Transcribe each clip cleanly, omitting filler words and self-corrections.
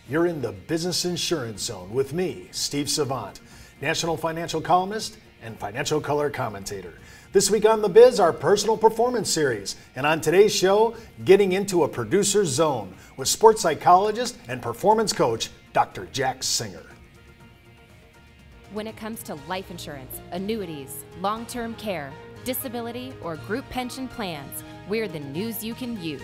You're in the Business Insurance Zone with me, Steve Savant, national financial columnist and financial color commentator. This week on The Biz, our personal performance series. And on today's show, getting into a producer's zone with sports psychologist and performance coach, Dr. Jack Singer. When it comes to life insurance, annuities, long-term care, disability, or group pension plans, we're the news you can use.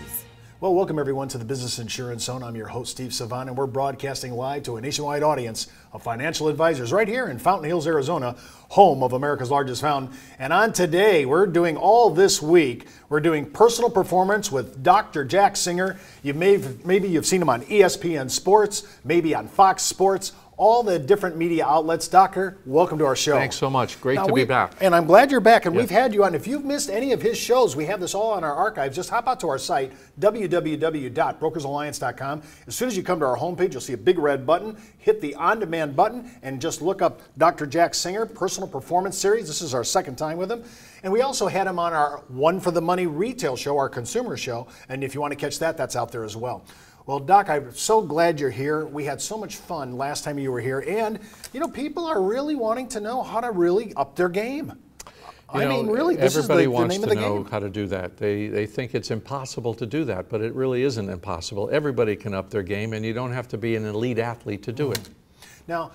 Well, welcome everyone to the Business Insurance Zone. I'm your host, Steve Savant, and we're broadcasting live to a nationwide audience of financial advisors right here in Fountain Hills, Arizona, home of America's largest fountain. And on today, we're doing all this week, we're doing personal performance with Dr. Jack Singer. Maybe you've seen him on ESPN Sports, maybe on Fox Sports, all the different media outlets. Doctor, welcome to our show. Thanks so much. Great to be back. And I'm glad you're back, and we've had you on. If you've missed any of his shows, we have this all on our archives. Just hop out to our site, www.brokersalliance.com. As soon as you come to our homepage, you'll see a big red button. Hit the on-demand button and just look up Dr. Jack Singer, Personal Performance Series. This is our second time with him. And we also had him on our One for the Money retail show, our consumer show. And if you want to catch that, that's out there as well. Well, Doc, I'm so glad you're here. We had so much fun last time you were here. And, you know, people are really wanting to know how to really up their game. Really, this is the name of the game. Everybody wants to know how to do that. They think it's impossible to do that, but it really isn't impossible. Everybody can up their game, and you don't have to be an elite athlete to do it. Now,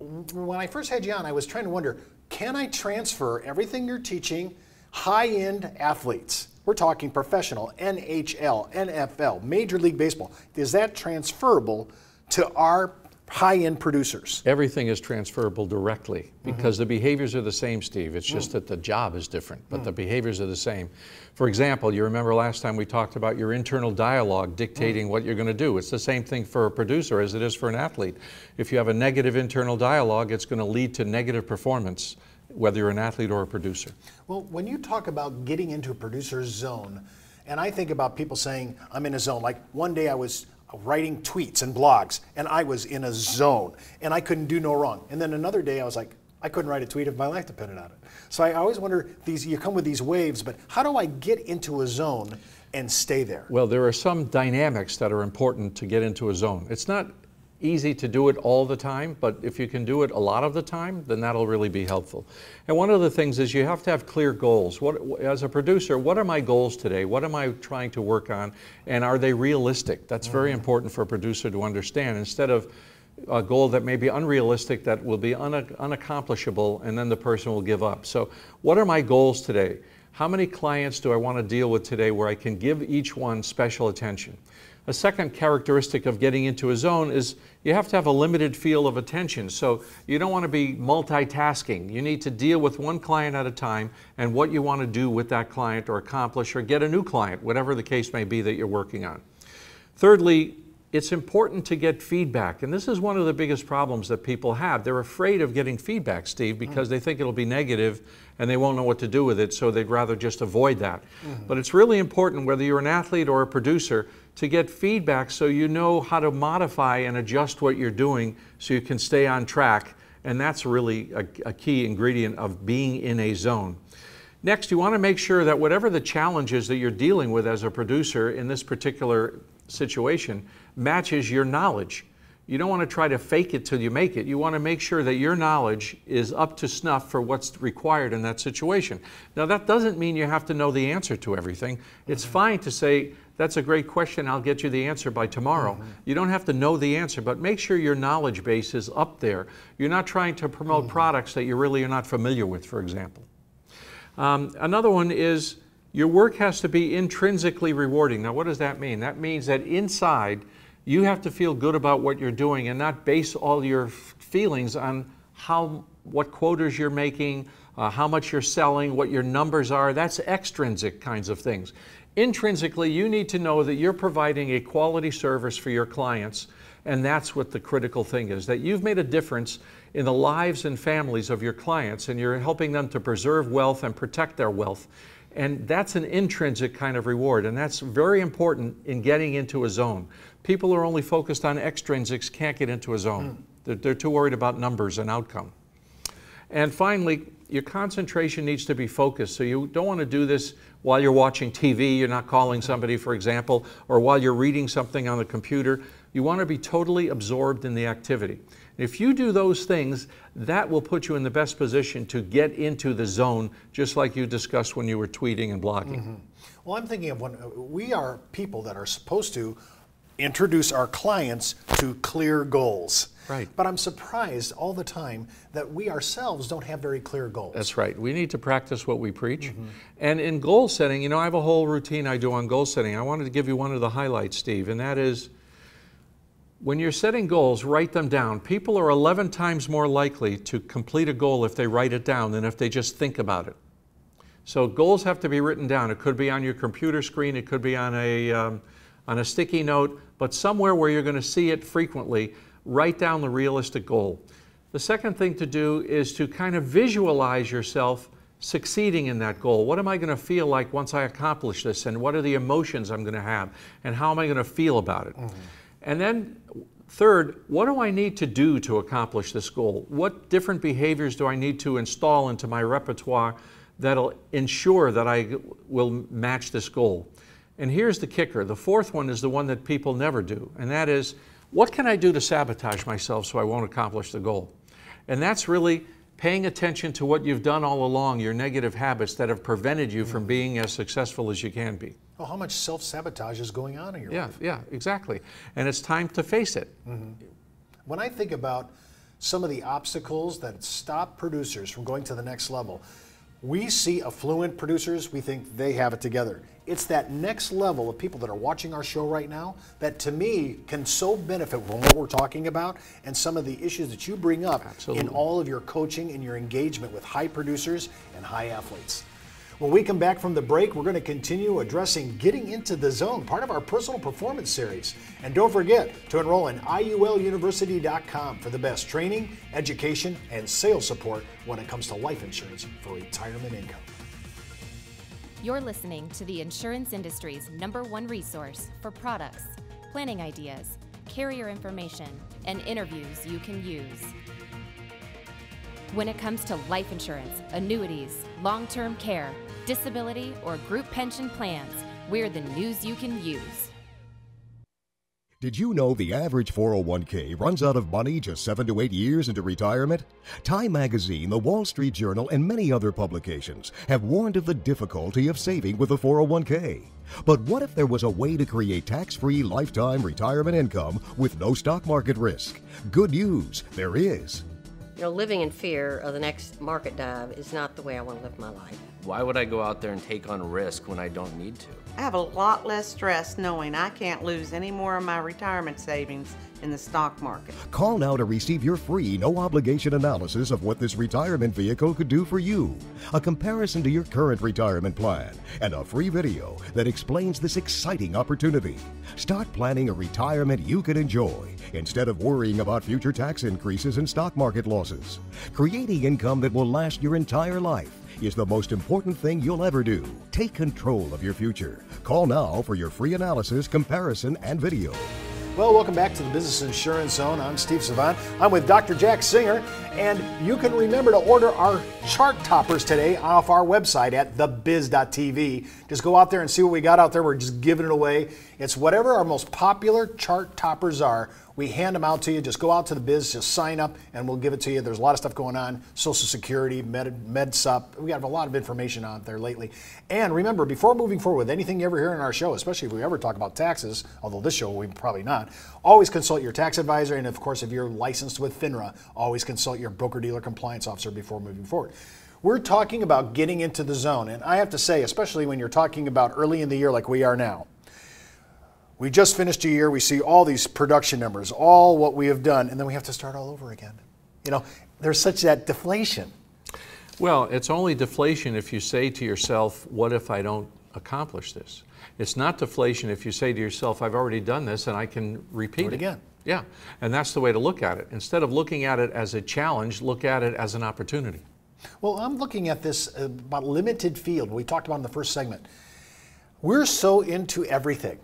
when I first had you on, I was trying to wonder, can I transfer everything you're teaching high-end athletes? We're talking professional, NHL, NFL, Major League Baseball. Is that transferable to our high-end producers? Everything is transferable directly because the behaviors are the same, Steve. It's just that the job is different, but the behaviors are the same. For example, you remember last time we talked about your internal dialogue dictating what you're going to do. It's the same thing for a producer as it is for an athlete. If you have a negative internal dialogue, it's going to lead to negative performance, whether you're an athlete or a producer. Well, when you talk about getting into a producer's zone, and I think about people saying, I'm in a zone, like one day I was writing tweets and blogs, and I was in a zone, and I couldn't do no wrong. And then another day I was like, I couldn't write a tweet if my life depended on it. So I always wonder, you come with these waves, but how do I get into a zone and stay there? Well, there are some dynamics that are important to get into a zone. It's not easy to do it all the time, but if you can do it a lot of the time, then that'll really be helpful. And one of the things is you have to have clear goals. As a producer, what are my goals today? What am I trying to work on? And are they realistic? That's very important for a producer to understand, instead of a goal that may be unrealistic, that will be unaccomplishable, and then the person will give up. So what are my goals today? How many clients do I want to deal with today where I can give each one special attention? A second characteristic of getting into a zone is you have to have a limited field of attention. So you don't want to be multitasking. You need to deal with one client at a time and what you want to do with that client or accomplish or get a new client, whatever the case may be that you're working on. Thirdly, it's important to get feedback. And this is one of the biggest problems that people have. They're afraid of getting feedback, Steve, because they think it'll be negative and they won't know what to do with it, so they'd rather just avoid that. But it's really important, whether you're an athlete or a producer, to get feedback so you know how to modify and adjust what you're doing so you can stay on track. And that's really a key ingredient of being in a zone. Next, you want to make sure that whatever the challenges that you're dealing with as a producer in this particular situation matches your knowledge. You don't want to try to fake it till you make it. You want to make sure that your knowledge is up to snuff for what's required in that situation. Now, that doesn't mean you have to know the answer to everything. It's fine to say, that's a great question, I'll get you the answer by tomorrow. You don't have to know the answer, but make sure your knowledge base is up there. You're not trying to promote products that you really are not familiar with, for example. Another one is your work has to be intrinsically rewarding. Now, what does that mean? That means that inside, you have to feel good about what you're doing and not base all your feelings on what quotas you're making, how much you're selling, what your numbers are. That's extrinsic kinds of things. Intrinsically, you need to know that you're providing a quality service for your clients, and that's what the critical thing is, that you've made a difference in the lives and families of your clients, and you're helping them to preserve wealth and protect their wealth. And that's an intrinsic kind of reward, and that's very important in getting into a zone. People who are only focused on extrinsics can't get into a zone. They're too worried about numbers and outcome. And finally, your concentration needs to be focused. So you don't want to do this while you're watching TV, you're not calling somebody, for example, or while you're reading something on the computer. You want to be totally absorbed in the activity. If you do those things, that will put you in the best position to get into the zone, just like you discussed when you were tweeting and blogging. Well, I'm thinking of when we are people that are supposed to introduce our clients to clear goals. Right. But I'm surprised all the time that we ourselves don't have very clear goals. That's right. We need to practice what we preach. And in goal setting, you know, I have a whole routine I do on goal setting. I wanted to give you one of the highlights, Steve, and that is, when you're setting goals, write them down. People are 11 times more likely to complete a goal if they write it down than if they just think about it. So goals have to be written down. It could be on your computer screen, it could be on a sticky note, but somewhere where you're going to see it frequently, write down the realistic goal. The second thing to do is to kind of visualize yourself succeeding in that goal. What am I going to feel like once I accomplish this, and what are the emotions I'm going to have, and how am I going to feel about it? And then third, what do I need to do to accomplish this goal? What different behaviors do I need to install into my repertoire that'll ensure that I will match this goal? And here's the kicker. The fourth one is the one that people never do, and that is, what can I do to sabotage myself so I won't accomplish the goal? And that's really paying attention to what you've done all along, your negative habits that have prevented you from being as successful as you can be. Oh, how much self-sabotage is going on in your life? Yeah, exactly. And it's time to face it. When I think about some of the obstacles that stop producers from going to the next level, we see affluent producers, we think they have it together. It's that next level of people that are watching our show right now that, to me, can so benefit from what we're talking about and some of the issues that you bring up in all of your coaching and your engagement with high producers and high athletes. When we come back from the break, we're going to continue addressing getting into the zone, part of our personal performance series. And don't forget to enroll in IULUniversity.com for the best training, education, and sales support when it comes to life insurance for retirement income. You're listening to the insurance industry's #1 resource for products, planning ideas, carrier information, and interviews you can use. When it comes to life insurance, annuities, long-term care, disability, or group pension plans, we're the news you can use. Did you know the average 401k runs out of money just 7 to 8 years into retirement? Time Magazine, the Wall Street Journal, and many other publications have warned of the difficulty of saving with a 401k. But what if there was a way to create tax-free lifetime retirement income with no stock market risk? Good news, there is. You know, living in fear of the next market dive is not the way I want to live my life. Why would I go out there and take on risk when I don't need to? I have a lot less stress knowing I can't lose any more of my retirement savings in the stock market. Call now to receive your free, no-obligation analysis of what this retirement vehicle could do for you, a comparison to your current retirement plan, and a free video that explains this exciting opportunity. Start planning a retirement you can enjoy instead of worrying about future tax increases and stock market losses. Creating income that will last your entire life is the most important thing you'll ever do. Take control of your future. Call now for your free analysis, comparison, and video. Well, welcome back to the Business Insurance Zone. I'm Steve Savant. I'm with Dr. Jack Singer, and you can remember to order our chart toppers today off our website at thebiz.tv. Just go out there and see what we got out there. We're just giving it away. It's whatever our most popular chart toppers are. We hand them out to you. Just go out to the Biz, just sign up, and we'll give it to you. There's a lot of stuff going on, Social Security, MedSup. We have a lot of information out there lately. And remember, before moving forward with anything you ever hear in our show, especially if we ever talk about taxes, although this show we probably not, always consult your tax advisor. And of course, if you're licensed with FINRA, always consult your broker-dealer compliance officer before moving forward. We're talking about getting into the zone. And I have to say, especially when you're talking about early in the year like we are now, we just finished a year, we see all these production numbers, all what we have done, and then we have to start all over again. You know, there's such that deflation. Well, it's only deflation if you say to yourself, what if I don't accomplish this? It's not deflation if you say to yourself, I've already done this and I can repeat it again. Yeah, and that's the way to look at it. Instead of looking at it as a challenge, look at it as an opportunity. Well, I'm looking at this about limited field. We talked about in the first segment. We're so into everything.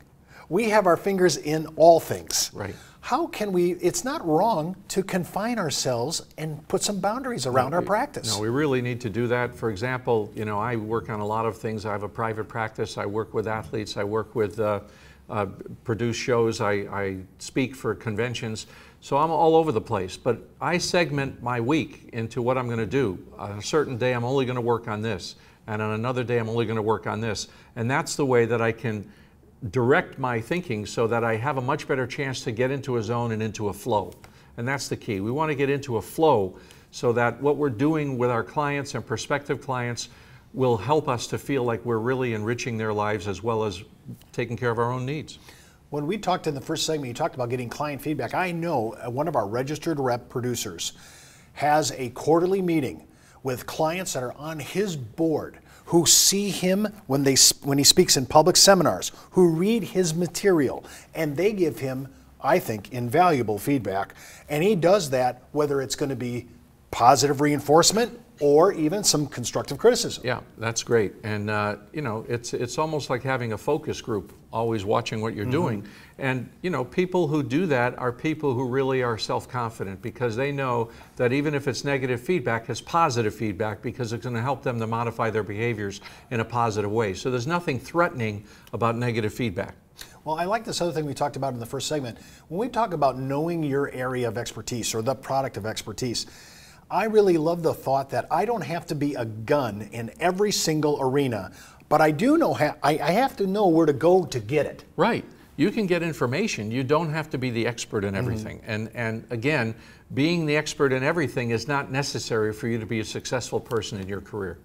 We have our fingers in all things. Right. how can we, it's not wrong to confine ourselves and put some boundaries around our practice. No, we really need to do that. For example, you know, I work on a lot of things. I have a private practice. I work with athletes. I work with, produce shows. I speak for conventions. So I'm all over the place. But I segment my week into what I'm going to do. On a certain day, I'm only going to work on this. And on another day, I'm only going to work on this. And that's the way that I can direct my thinking so that I have a much better chance to get into a zone and into a flow. And that's the key. We want to get into a flow so that what we're doing with our clients and prospective clients will help us to feel like we're really enriching their lives as well as taking care of our own needs. When we talked in the first segment, you talked about getting client feedback. I know one of our registered rep producers has a quarterly meeting with clients that are on his board, who see him when he speaks in public seminars, who read his material, and they give him, I think, invaluable feedback. And he does that whether it's going to be positive reinforcement or even some constructive criticism. Yeah, that's great. And you know, it's almost like having a focus group, always watching what you're doing. And you know, people who do that are people who really are self-confident, because they know that even if it's negative feedback, it's positive feedback, because it's going to help them to modify their behaviors in a positive way. So there's nothing threatening about negative feedback. Well, I like this other thing we talked about in the first segment. When we talk about knowing your area of expertise or the product of expertise, I really love the thought that I don't have to be a gun in every single arena, but I do know I have to know where to go to get it. Right. You can get information. You don't have to be the expert in everything. And again, being the expert in everything is not necessary for you to be a successful person in your career.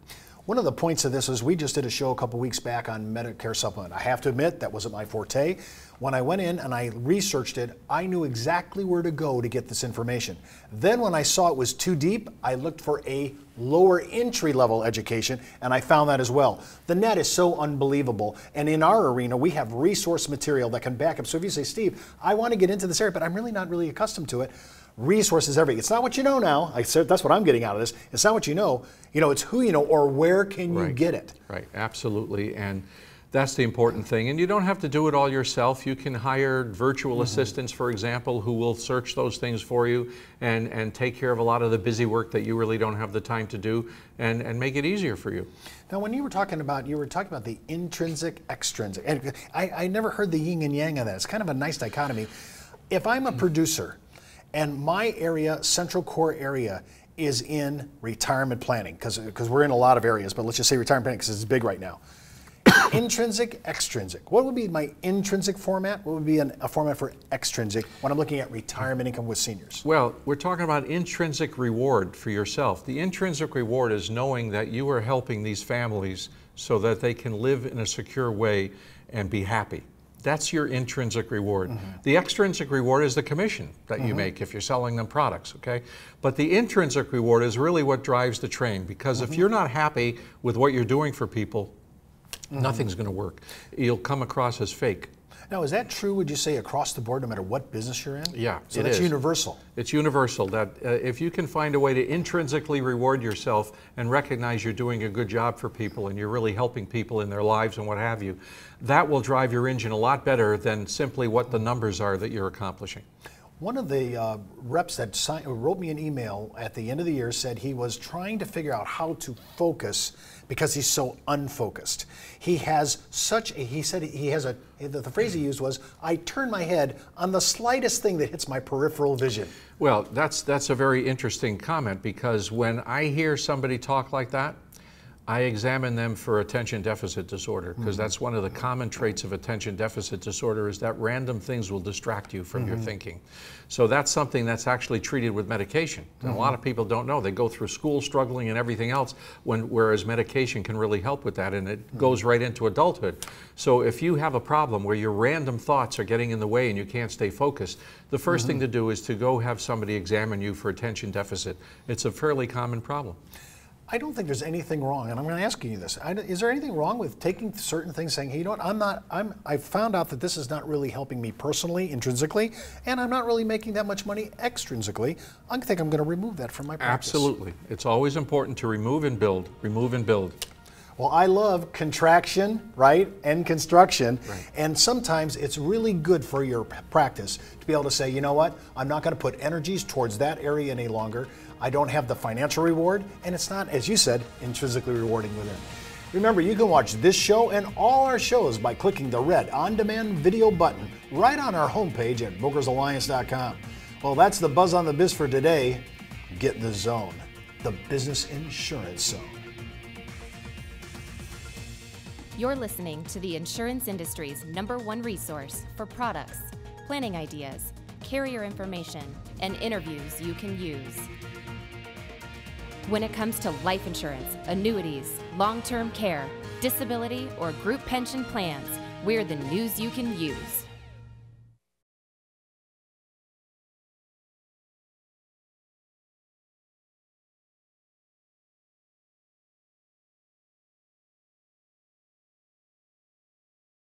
One of the points of this is we just did a show a couple weeks back on Medicare supplement. I have to admit, that wasn't my forte. When I went in and I researched it, I knew exactly where to go to get this information. Then when I saw it was too deep, I looked for a lower entry level education, and I found that as well. The net is so unbelievable, and in our arena, we have resource material that can back up. So if you say, Steve, I want to get into this area, but I'm really not really accustomed to it, resources everything. It's not what you know now. I said that's what I'm getting out of this. It's not what you know. You know, it's who you know, or where can you get it. Right, absolutely. And that's the important thing. And you don't have to do it all yourself. You can hire virtual assistants, for example, who will search those things for you and take care of a lot of the busy work that you really don't have the time to do, and make it easier for you. Now, when you were talking about the intrinsic, extrinsic, and I never heard the yin and yang of that. It's kind of a nice dichotomy. If I'm a producer and my area, central core area, is in retirement planning, because we're in a lot of areas, but let's just say retirement planning because it's big right now. Intrinsic, extrinsic. What would be my intrinsic format? What would be a format for extrinsic when I'm looking at retirement income with seniors? Well, we're talking about intrinsic reward for yourself. The intrinsic reward is knowing that you are helping these families so that they can live in a secure way and be happy. That's your intrinsic reward. The extrinsic reward is the commission that you make if you're selling them products, okay? But the intrinsic reward is really what drives the train, because if you're not happy with what you're doing for people, nothing's going to work. You'll come across as fake. Now, is that true, would you say, across the board, no matter what business you're in? Yeah, so that's universal. It's universal that if you can find a way to intrinsically reward yourself and recognize you're doing a good job for people and you're really helping people in their lives and what have you, that will drive your engine a lot better than simply what the numbers are that you're accomplishing. One of the reps that wrote me an email at the end of the year said he was trying to figure out how to focus because he's so unfocused. He has such a, he said he has a, the phrase he used was, I turn my head on the slightest thing that hits my peripheral vision. Well, that's a very interesting comment, because when I hear somebody talk like that, I examine them for attention deficit disorder, because that's one of the common traits of attention deficit disorder, is that random things will distract you from your thinking. So that's something that's actually treated with medication. And a lot of people don't know. They go through school struggling and everything else, whereas medication can really help with that, and it goes right into adulthood. So if you have a problem where your random thoughts are getting in the way and you can't stay focused, the first thing to do is to go have somebody examine you for attention deficit. It's a fairly common problem. I don't think there's anything wrong, and I'm going to ask you this. Is there anything wrong with taking certain things, saying, hey, you know what, I found out that this is not really helping me personally, intrinsically, and I'm not really making that much money extrinsically. I think I'm going to remove that from my practice. Absolutely. It's always important to remove and build, remove and build. Well, I love contraction, right, and construction. Right. And sometimes it's really good for your practice to be able to say, you know what, I'm not going to put energies towards that area any longer. I don't have the financial reward, and it's not, as you said, intrinsically rewarding within. Remember, you can watch this show and all our shows by clicking the red on-demand video button right on our homepage at brokersalliance.com. Well, that's the Buzz on the Biz for today. Get in the zone, the business insurance zone. You're listening to the insurance industry's #1 resource for products, planning ideas, carrier information, and interviews you can use. When it comes to life insurance, annuities, long-term care, disability, or group pension plans, we're the news you can use.